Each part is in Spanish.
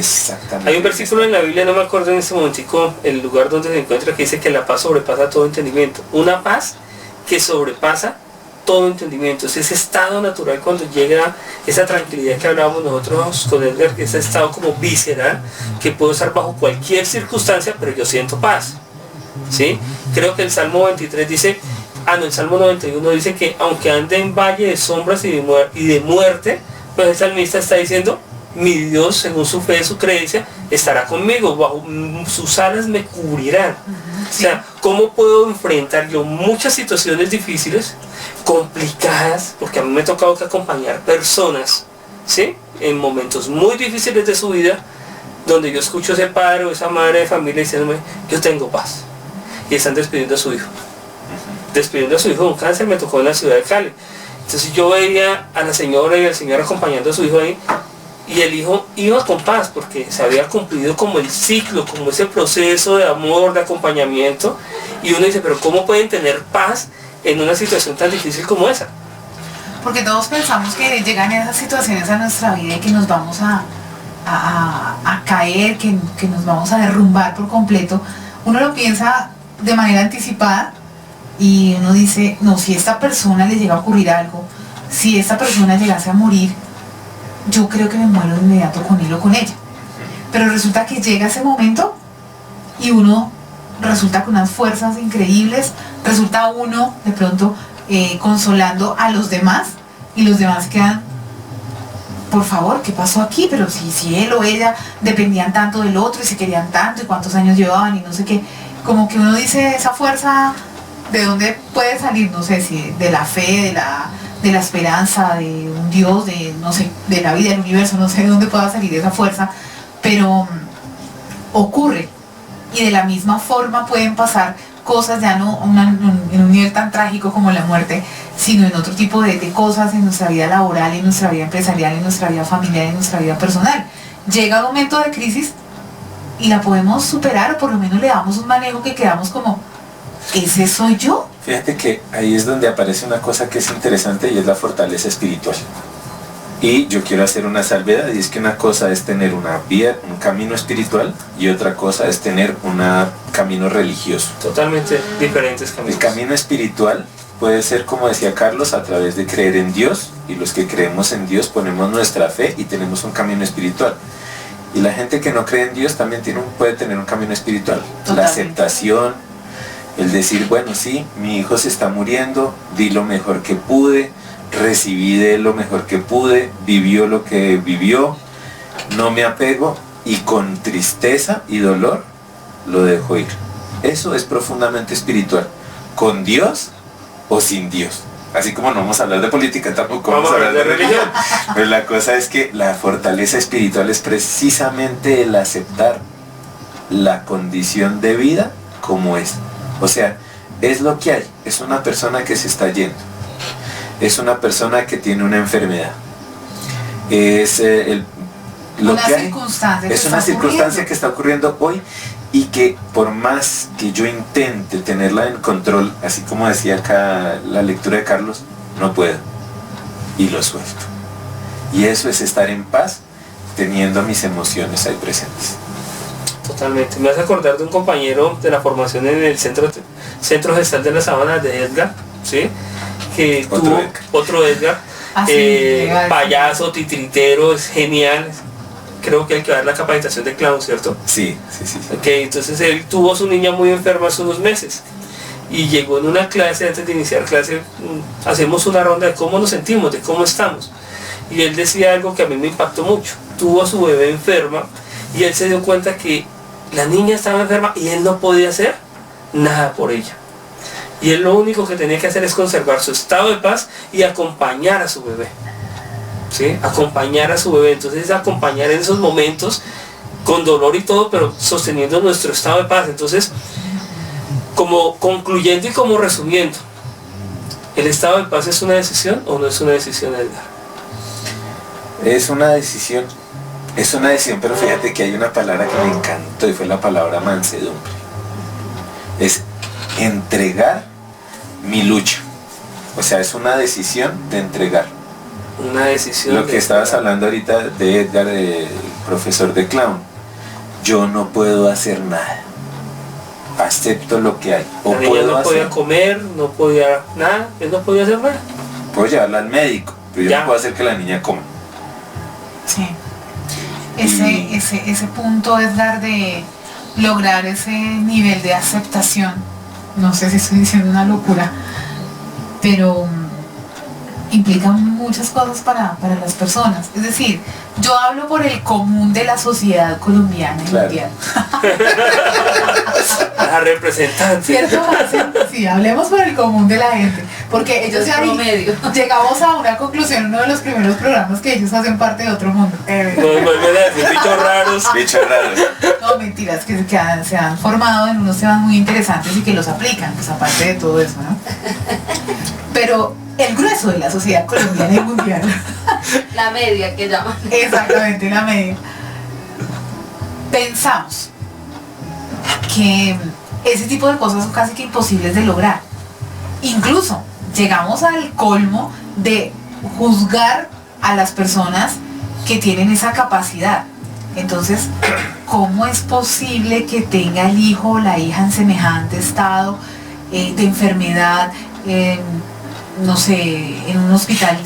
Exactamente. Hay un versículo en la Biblia, no me acuerdo en este momentico el lugar donde se encuentra, que dice que la paz sobrepasa todo entendimiento. Una paz que sobrepasa todo entendimiento. Es ese estado natural cuando llega esa tranquilidad que hablábamos nosotros con Edgar, que es ese estado como visceral, que puedo estar bajo cualquier circunstancia, pero yo siento paz. ¿Sí? Creo que el Salmo 23 dice, el Salmo 91 dice que aunque ande en valle de sombras y de muerte, pues el salmista está diciendo, mi Dios, según su fe y su creencia, estará conmigo, bajo sus alas me cubrirán. O sea, ¿cómo puedo enfrentar yo muchas situaciones difíciles, complicadas? Porque a mí me ha tocado que acompañar personas, ¿sí? En momentos muy difíciles de su vida, donde yo escucho a ese padre o esa madre de familia diciéndome, yo tengo paz. Y están despidiendo a su hijo. Despidiendo a su hijo de un cáncer, me tocó en la ciudad de Cali. Entonces yo veía a la señora y al señor acompañando a su hijo ahí, y el hijo iba con paz porque se había cumplido como el ciclo, como ese proceso de amor, de acompañamiento, y uno dice, pero ¿cómo pueden tener paz en una situación tan difícil como esa? Porque todos pensamos que llegan esas situaciones a nuestra vida y que nos vamos a caer, que nos vamos a derrumbar por completo. Uno lo piensa de manera anticipada y uno dice, no, si a esta persona le llega a ocurrir algo, si esta persona llegase a morir, yo creo que me muero de inmediato con él o con ella. Pero resulta que llega ese momento y uno resulta con unas fuerzas increíbles, resulta uno de pronto consolando a los demás y los demás quedan, por favor, ¿qué pasó aquí? Pero si él o ella dependían tanto del otro y se querían tanto y cuántos años llevaban y no sé qué, como que uno dice, esa fuerza, ¿de dónde puede salir? No sé si de la fe, de la esperanza, de un Dios, de no sé, de la vida, del universo, no sé de dónde pueda salir esa fuerza, pero ocurre. Y de la misma forma pueden pasar cosas ya no en un nivel tan trágico como la muerte, sino en otro tipo de cosas en nuestra vida laboral, en nuestra vida empresarial, en nuestra vida familiar, en nuestra vida personal. Llega un momento de crisis y la podemos superar, o por lo menos le damos un manejo que quedamos como, ¿ese soy yo? Fíjate que ahí es donde aparece una cosa que es interesante y es la fortaleza espiritual. Y yo quiero hacer una salvedad, y es que una cosa es tener una vía, un camino espiritual, y otra cosa es tener un camino religioso. Totalmente diferentes caminos. El camino espiritual puede ser, como decía Carlos, a través de creer en Dios, y los que creemos en Dios ponemos nuestra fe y tenemos un camino espiritual. Y la gente que no cree en Dios también puede tener un camino espiritual. Totalmente. La aceptación, el decir, bueno, sí, mi hijo se está muriendo, di lo mejor que pude, recibí de él lo mejor que pude, vivió lo que vivió, no me apego y con tristeza y dolor lo dejo ir. Eso es profundamente espiritual, con Dios o sin Dios. Así como no vamos a hablar de política, tampoco vamos a hablar de religión. Pero la cosa es que la fortaleza espiritual es precisamente el aceptar la condición de vida como es. O sea, es lo que hay, es una persona que se está yendo. Es una persona que tiene una enfermedad. Es lo que hay. Es una circunstancia que está ocurriendo hoy y que por más que yo intente tenerla en control, así como decía acá la lectura de Carlos, no puedo. Y lo suelto. Y eso es estar en paz teniendo mis emociones ahí presentes. Totalmente. Me hace acordar de un compañero de la formación en el Centro Gestal de la Sabana de Edgar, ¿sí? Que tuvo otro Edgar, payaso, titiritero, es genial. Creo que hay que dar la capacitación de clown, ¿cierto? Sí. Okay, entonces él tuvo a su niña muy enferma hace unos meses y llegó en una clase, antes de iniciar clase, hacemos una ronda de cómo nos sentimos, de cómo estamos. Y él decía algo que a mí me impactó mucho. Tuvo a su bebé enferma y él se dio cuenta que la niña estaba enferma y él no podía hacer nada por ella. Y él lo único que tenía que hacer es conservar su estado de paz y acompañar a su bebé. ¿Sí? Acompañar a su bebé. Entonces acompañar en esos momentos con dolor y todo, pero sosteniendo nuestro estado de paz. Entonces, como concluyendo y como resumiendo, ¿el estado de paz es una decisión o no es una decisión, Edgar? Es una decisión. Es una decisión, pero fíjate que hay una palabra que me encantó y fue la palabra mansedumbre. Es entregar mi lucha. O sea, es una decisión de entregar. Una decisión. Lo que estabas hablando ahorita de Edgar, profesor de clown. Yo no puedo hacer nada. Acepto lo que hay. O La niña puedo no podía hacer, comer, no podía nada, él no podía hacer nada. puedo llevarla al médico, pero yo Ya. no puedo hacer que la niña coma. Sí. Ese punto es dar de lograr ese nivel de aceptación. No sé si estoy diciendo una locura, pero implica muchas cosas para las personas. Es decir, yo hablo por el común de la sociedad colombiana y Claro. mundial. La representante. ¿Cierto? Sí, hablemos por el común de la gente. Porque ellos El ya promedio. llegamos a una conclusión en uno de los primeros programas que ellos hacen parte de otro mundo. No vuelven a decir bichos raros. Bicho raro. No, mentiras, que se han formado en unos temas muy interesantes y que los aplican, pues aparte de todo eso, ¿no? Pero el grueso de la sociedad colombiana y mundial, La media que llaman. exactamente la media, pensamos que ese tipo de cosas son casi que imposibles de lograr. Incluso llegamos al colmo de juzgar a las personas que tienen esa capacidad. Entonces, ¿cómo es posible que tenga el hijo o la hija en semejante estado de enfermedad, no sé, en un hospital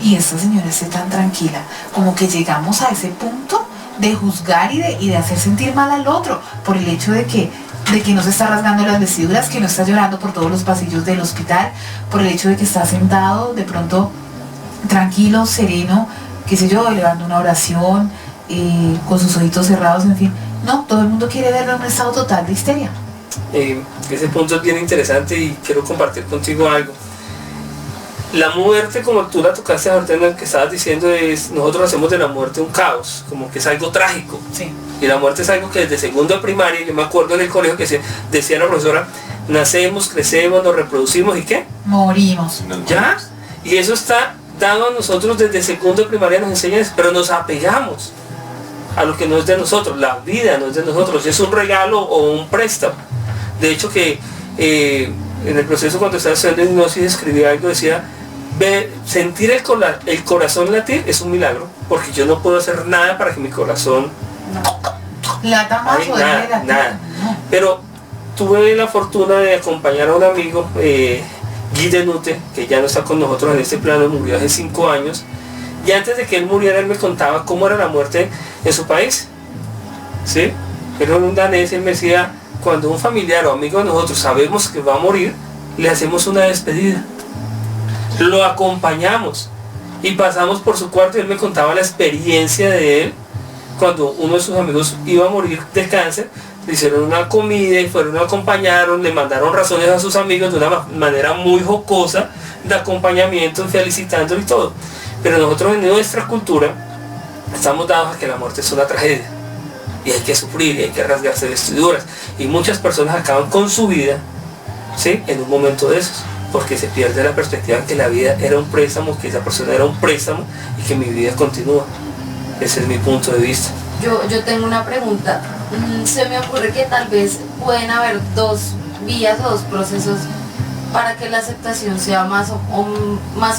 y esta señora esté tan tranquila? Como que llegamos a ese punto de juzgar y de hacer sentir mal al otro por el hecho de que no se está rasgando las vestiduras, que no está llorando por todos los pasillos del hospital, por el hecho de que está sentado de pronto tranquilo, sereno, qué sé yo, elevando una oración, con sus ojitos cerrados, en fin. No, todo el mundo quiere verlo en un estado total de histeria. Ese punto es bien interesante y quiero compartir contigo algo. La muerte, como tú la tocaste ahorita en el que estabas diciendo, nosotros hacemos de la muerte un caos, como que es algo trágico. Sí. Y la muerte es algo que desde segundo de primaria, yo me acuerdo en el colegio que decía la profesora, nacemos, crecemos, nos reproducimos y ¿qué? Morimos. ¿Ya? Y eso está dado a nosotros desde segundo de primaria, nos enseñan eso, pero nos apegamos a lo que no es de nosotros, la vida no es de nosotros, es un regalo o un préstamo. De hecho que en el proceso cuando estaba estudiando hipnosis escribí algo, decía, sentir el corazón latir es un milagro, porque yo no puedo hacer nada para que mi corazón Lata más o nada, de nada. Pero tuve la fortuna de acompañar a un amigo, Guy Denute, que ya no está con nosotros en este plano, murió hace 5 años, y antes de que él muriera él me contaba cómo era la muerte en su país. ¿Sí? Él era un danés y él me decía, cuando un familiar o amigo de nosotros sabemos que va a morir, le hacemos una despedida. Lo acompañamos y pasamos por su cuarto y él me contaba la experiencia de él cuando uno de sus amigos iba a morir de cáncer. Le hicieron una comida y fueron, lo acompañaron, le mandaron razones a sus amigos de una manera muy jocosa de acompañamiento, felicitándolo y todo. Pero nosotros en nuestra cultura estamos dados a que la muerte es una tragedia y hay que sufrir y hay que rasgarse vestiduras, y muchas personas acaban con su vida, ¿sí?, en un momento de esos, porque se pierde la perspectiva de que la vida era un préstamo, que esa persona era un préstamo y que mi vida continúa. Ese es mi punto de vista. Yo tengo una pregunta. Se me ocurre que tal vez pueden haber dos vías o dos procesos para que la aceptación sea más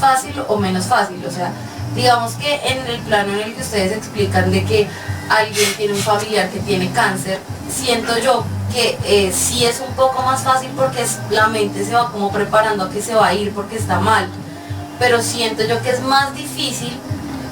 fácil o menos fácil. O sea, digamos que en el plano en el que ustedes explican de que alguien tiene un familiar que tiene cáncer, siento yo que sí es un poco más fácil porque la mente se va como preparando a que se va a ir porque está mal, pero siento yo que es más difícil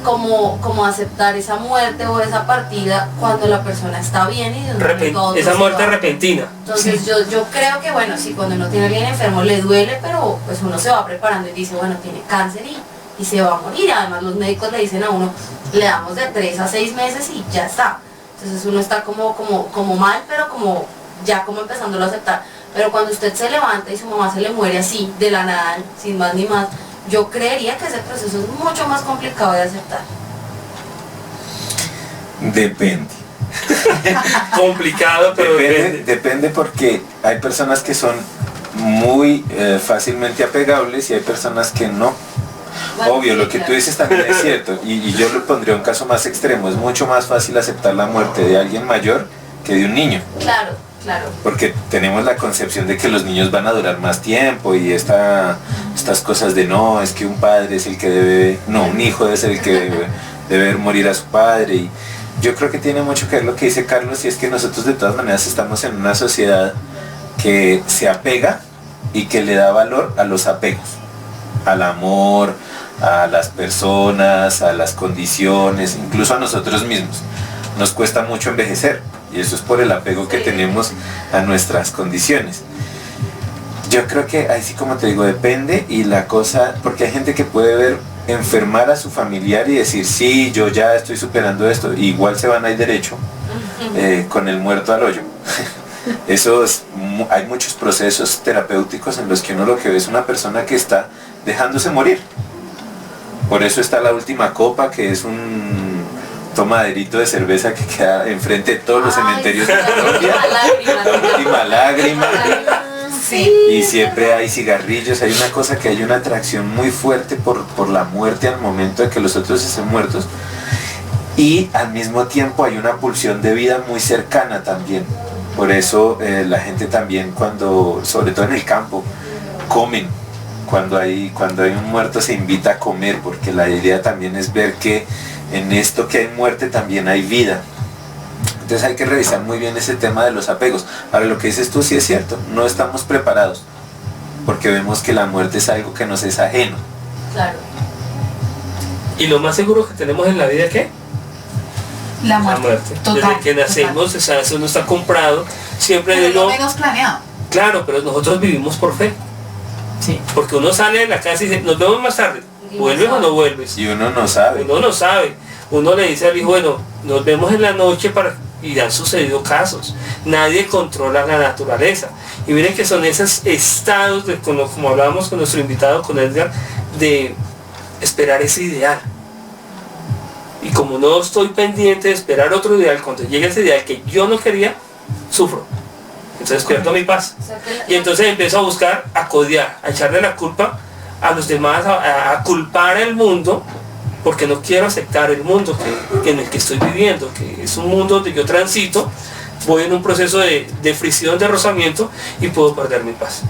como aceptar esa muerte o esa partida cuando la persona está bien y de un momento a otro esa se muerte va. repentina. Entonces Sí. yo creo que bueno, si cuando uno tiene a alguien enfermo le duele, pero pues uno se va preparando y dice, bueno, tiene cáncer y se va a morir. Además los médicos le dicen a uno, le damos de 3 a 6 meses y ya está. Entonces uno está como mal, pero ya empezándolo a aceptar. Pero cuando usted se levanta y su mamá se le muere así, de la nada, sin más ni más, yo creería que ese proceso es mucho más complicado de aceptar. Depende. Complicado, pero Depende porque hay personas que son muy fácilmente apegables y hay personas que no. Bueno, Obvio, sí, lo que claro. tú dices también es cierto, y yo le pondría un caso más extremo. Es mucho más fácil aceptar la muerte de alguien mayor que de un niño, Claro. porque tenemos la concepción de que los niños van a durar más tiempo y estas cosas de no, es que un padre es el que debe, no, un hijo debe ser el que debe de ver morir a su padre. Y yo creo que tiene mucho que ver lo que dice Carlos, y es que nosotros de todas maneras estamos en una sociedad que se apega y que le da valor a los apegos, al amor, a las personas, a las condiciones, incluso a nosotros mismos. Nos cuesta mucho envejecer, y eso es por el apego que tenemos a nuestras condiciones. Yo creo que ahí sí, como te digo, depende, y la cosa, porque hay gente que puede ver enfermar a su familiar y decir, sí, yo ya estoy superando esto, y igual se van a ir derecho con el muerto al hoyo. Hay muchos procesos terapéuticos en los que uno lo que ve es una persona que está dejándose morir. Por eso está la última copa, que es un tomaderito de cerveza que queda enfrente de todos los cementerios de Colombia. La última lágrima. Sí. Y siempre hay cigarrillos, hay una cosa que hay una atracción muy fuerte por la muerte al momento de que los otros estén muertos. Y al mismo tiempo hay una pulsión de vida muy cercana también. Por eso la gente también, cuando, sobre todo en el campo, comen. Cuando hay un muerto se invita a comer, porque la idea también es ver que en esto que hay muerte también hay vida. Entonces hay que revisar muy bien ese tema de los apegos. Ahora, lo que dices tú sí es cierto, no estamos preparados, porque vemos que la muerte es algo que nos es ajeno. Claro. ¿Y lo más seguro que tenemos en la vida qué? La muerte. Total, Desde que nacemos, total. o sea, eso no está comprado. Siempre Pero es digo, lo menos planeado. claro, pero nosotros vivimos por fe. Sí. Porque uno sale de la casa y dice, nos vemos más tarde. Y ¿Vuelves no o no vuelves? Y uno no sabe. Uno no sabe. Uno le dice al hijo, bueno, nos vemos en la noche y han sucedido casos. Nadie controla la naturaleza. Y miren que son esos estados, como hablábamos con nuestro invitado, con Edgar, de esperar ese ideal. Y como no estoy pendiente de esperar otro ideal, cuando llegue ese ideal que yo no quería, sufro. Entonces pierdo mi paz. O sea, que Y entonces empiezo a buscar, a codiar, a echarle la culpa a los demás, a culpar al mundo, porque no quiero aceptar el mundo en el que estoy viviendo, que es un mundo donde yo transito, voy en un proceso de fricción, de rozamiento, y puedo perder mi paz.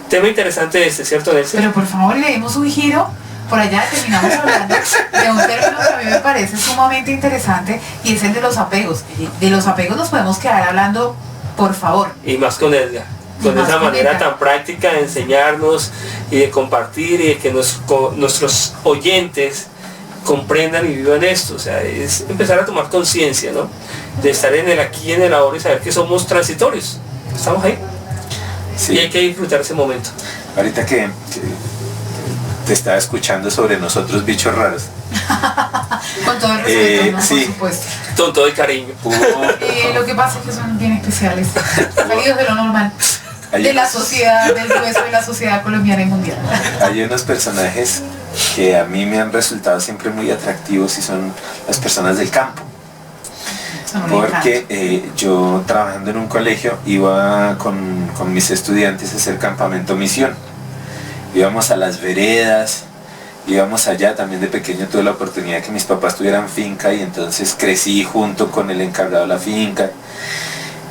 Tema interesante este, ¿cierto, Nelson? Pero por favor, le dimos un giro. Por allá terminamos hablando de un término que a mí me parece sumamente interesante, y es el de los apegos. De los apegos nos podemos quedar hablando, por favor. Y más con Edgar, Y con más esa con manera Edgar. tan práctica de enseñarnos y de compartir y de que nuestros oyentes comprendan y vivan esto. O sea, es empezar a tomar conciencia, ¿no? De estar en el aquí y en el ahora y saber que somos transitorios. Estamos ahí. Sí. Y hay que disfrutar ese momento. Ahorita que te estaba escuchando sobre nosotros bichos raros. Con todo el respeto, ¿no? sí. Por supuesto. Con todo el cariño. Lo que pasa es que son bien especiales, salidos de lo normal, Hay de la unos- sociedad, del grueso de la sociedad colombiana y mundial. Hay unos personajes que a mí me han resultado siempre muy atractivos, y son las personas del campo. Son un encanto. Porque yo, trabajando en un colegio, iba con mis estudiantes a hacer campamento misión. Íbamos a las veredas, íbamos allá. También de pequeño tuve la oportunidad de que mis papás tuvieran finca, y entonces crecí junto con el encargado de la finca.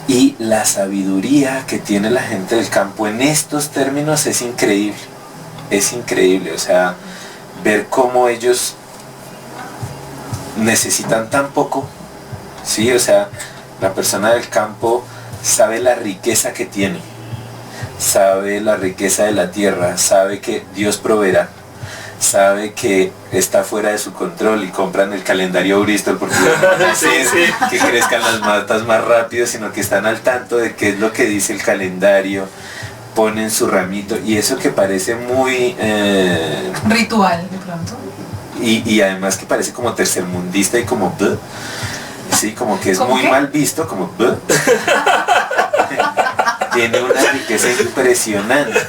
Y la sabiduría que tiene la gente del campo en estos términos es increíble. Es increíble, o sea, ver cómo ellos necesitan tan poco. Sí, o sea, la persona del campo sabe la riqueza que tiene, sabe la riqueza de la tierra, sabe que Dios proveerá, sabe que está fuera de su control, y compran el calendario Bristol porque no dicen Sí. que crezcan las matas más rápido, sino que están al tanto de qué es lo que dice el calendario, ponen su ramito, y eso que parece muy Ritual, de pronto. y además que parece como tercermundista y como "Bleh". Sí, como que es ¿Cómo muy qué? mal visto, como "Bleh". Tiene una riqueza impresionante,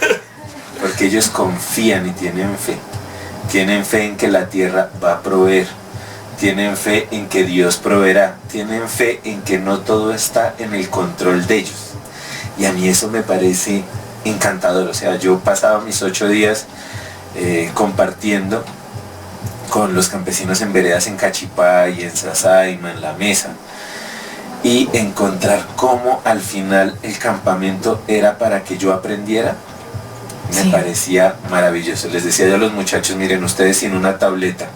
porque ellos confían y tienen fe en que la tierra va a proveer, tienen fe en que Dios proveerá, tienen fe en que no todo está en el control de ellos. Y a mí eso me parece encantador. O sea, yo pasaba mis 8 días compartiendo con los campesinos en veredas en Cachipá y en Sasaima, en La Mesa, y encontrar cómo al final el campamento era para que yo aprendiera, me Sí. parecía maravilloso. Les decía yo a los muchachos, miren, ustedes sin una tableta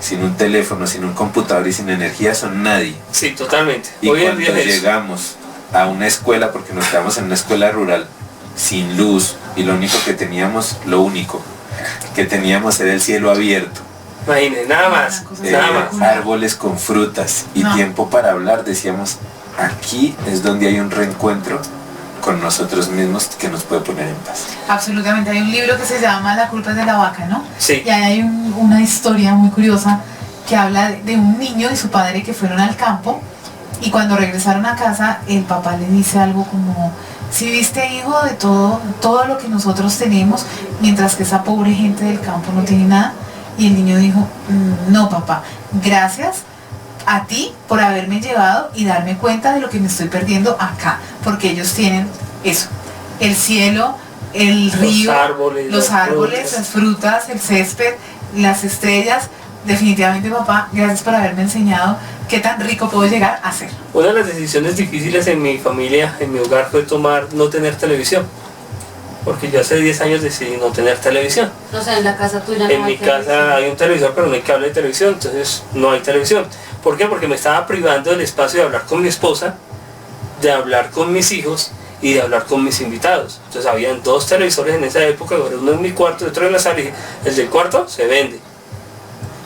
sin un teléfono, sin un computador y sin energía son nadie. Sí, totalmente. Y Hoy en cuando día es eso. llegamos a una escuela, porque nos quedamos en una escuela rural, sin luz, y lo único que teníamos, era el cielo abierto, Imagínense, nada más, Una cosa nada más. árboles con frutas y No. tiempo para hablar, decíamos, aquí es donde hay un reencuentro con nosotros mismos que nos puede poner en paz. Absolutamente. Hay un libro que se llama La culpa es de la vaca, ¿no? Sí. Y ahí hay una historia muy curiosa que habla de un niño y su padre que fueron al campo y cuando regresaron a casa el papá le dice algo como, si viste hijo de todo lo que nosotros tenemos, mientras que esa pobre gente del campo no tiene nada. Y el niño dijo, no papá, gracias a ti por haberme llevado y darme cuenta de lo que me estoy perdiendo acá, porque ellos tienen eso, el cielo, el río, los árboles, las frutas, el césped, las estrellas. Definitivamente papá, gracias por haberme enseñado qué tan rico puedo llegar a ser. Una de las decisiones difíciles en mi familia, en mi hogar, fue no tener televisión. Porque yo hace 10 años decidí no tener televisión. O sea, en la casa tuya no En hay mi casa televisión. hay un televisor, pero no hay cable de televisión, entonces no hay televisión. ¿Por qué? Porque me estaba privando del espacio de hablar con mi esposa, de hablar con mis hijos y de hablar con mis invitados. Entonces habían 2 televisores en esa época, uno en mi cuarto y otro en la sala, y dije, el del cuarto se vende.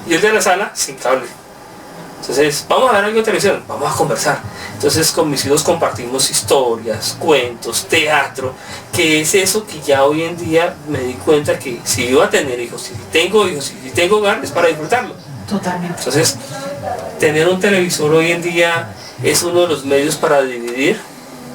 Y el de la sala sin cable. Entonces, vamos a ver algo de televisión, vamos a conversar. Entonces con mis hijos compartimos historias, cuentos, teatro, que es eso que ya hoy en día me di cuenta que si iba a tener hijos, si tengo hijos, si tengo hogar, es para disfrutarlo. Totalmente. Entonces, tener un televisor hoy en día es uno de los medios para dividir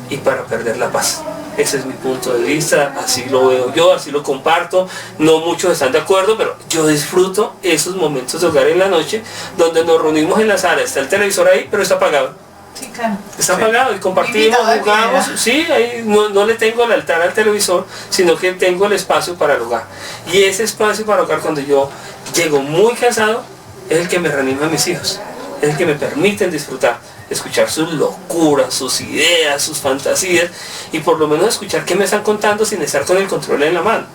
y para perder la paz. Ese es mi punto de vista, así lo veo yo, así lo comparto. No muchos están de acuerdo, pero yo disfruto esos momentos de hogar en la noche donde nos reunimos en la sala, está el televisor ahí, pero está apagado. Sí, claro. Está Sí. apagado y compartimos, Invitado de jugamos. primera. Sí, ahí no le tengo el altar al televisor, sino que tengo el espacio para el hogar. Y ese espacio para el hogar, cuando yo llego muy cansado, es el que me reanima a mis hijos, es el que me permiten disfrutar, escuchar sus locuras, sus ideas, sus fantasías, y por lo menos escuchar qué me están contando sin estar con el control en la mano.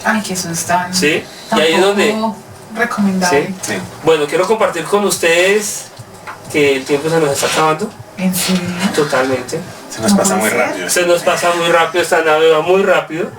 Ay, que eso es tan, Sí, tan y ahí es donde... poco recomendable. Sí. Sí. Bueno, quiero compartir con ustedes que el tiempo se nos está acabando, ¿En serio? totalmente. Se nos No pasa puede muy ser. rápido. Se nos pasa muy rápido, esta nave va muy rápido.